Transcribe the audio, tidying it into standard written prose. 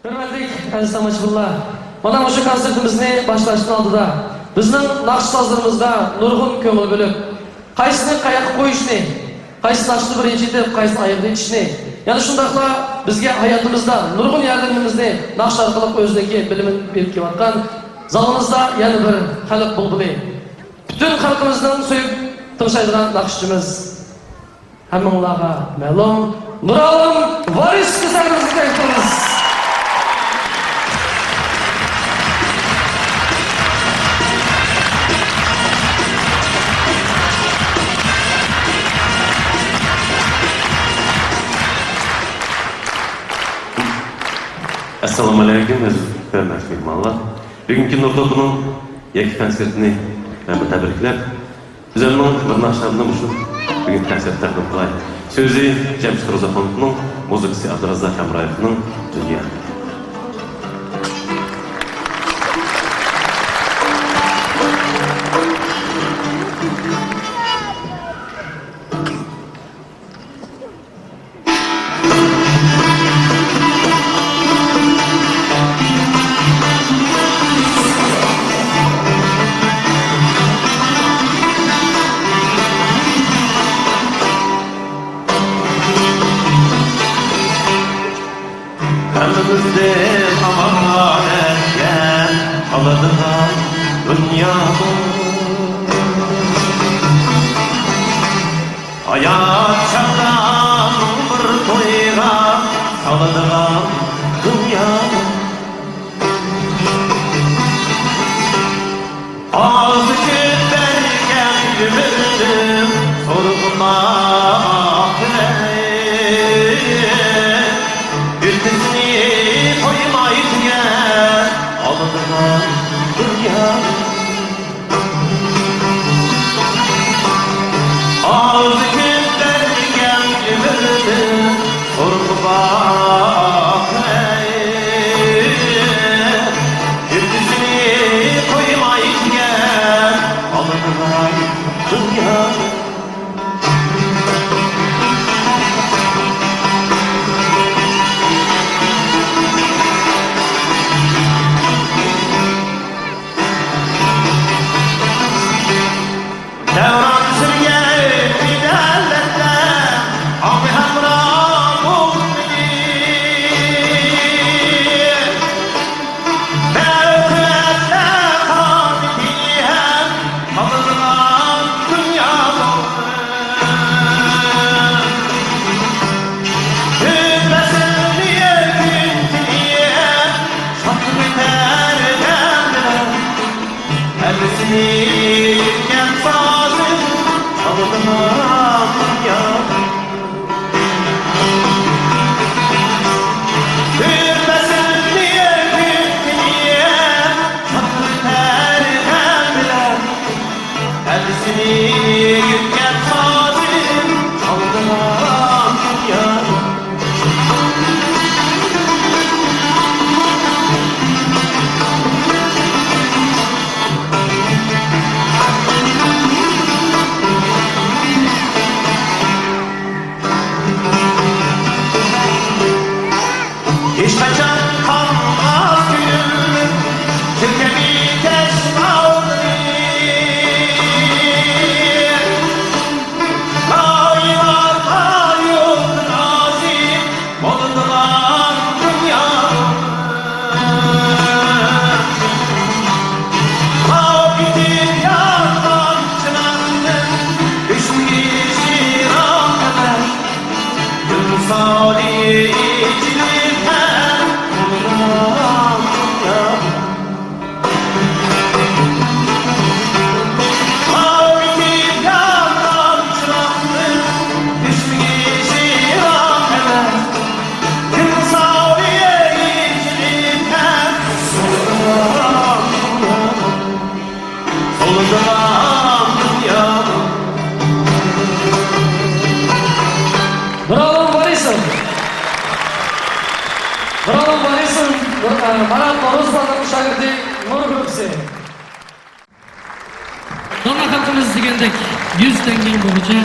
Hürmetlik aziz tamashibinlar, mana o'sha konsertimizni boshlashdan oldida bizning naqsh sozlarimizda nurg'un ko'ngil bo'lib, qaysini qayoqqa qo'yishni, qaysi naqshni birinchi deb, qaysini oyoqda etishni, yana shundaqla bizga hayotimizda nurg'un yordamimizni naqsh orqali o'zidagi bilimini berib kelayotgan zalımızda yana bir xalq bulbuli. Bütün xalqimizning so'yib tinchaydigan naqshchimiz hammanglarga ma'lum Nuralım Varis qizlarimizni aytamiz. Assalamu alaikum, hörmətli mehmanlar. Bugünkü Nur Topu'nun ilk konsertini təbriklab, bizənin bir naşlarından üçün bugün konsert təqdim qılay. Sözü Cəmşid Rozaxonovның, muzikası Abdurazaq Hamrayevның Dünya. Önümüzde aman erken alıdıgan dünyamı hayat çağdan bir toyga salıdıgan dünyamı ağzı kütlerken gümürdüm sorgumak alıdıgan dünya ağzı kütlerken gümürdüm sorgumak yüzünü koymayken alıdıgan dünya Gel fazıl alıdıgan dünya Hürmesin diye gitti diye Tatlı terden bilen Elbisini gel fazıl alıdıgan dünya İşmecen kalmaz günüm Türkemi teşmalı Aylar ayıldı nazim Oldular dünya Habitin yandan çınandım Düşmü şiraklar Yılsali Nuralım Varis'in Marat Noruzman'ın şagirdi Nur Grupsi. Sonra halkımız degendek 100 tengin boyunca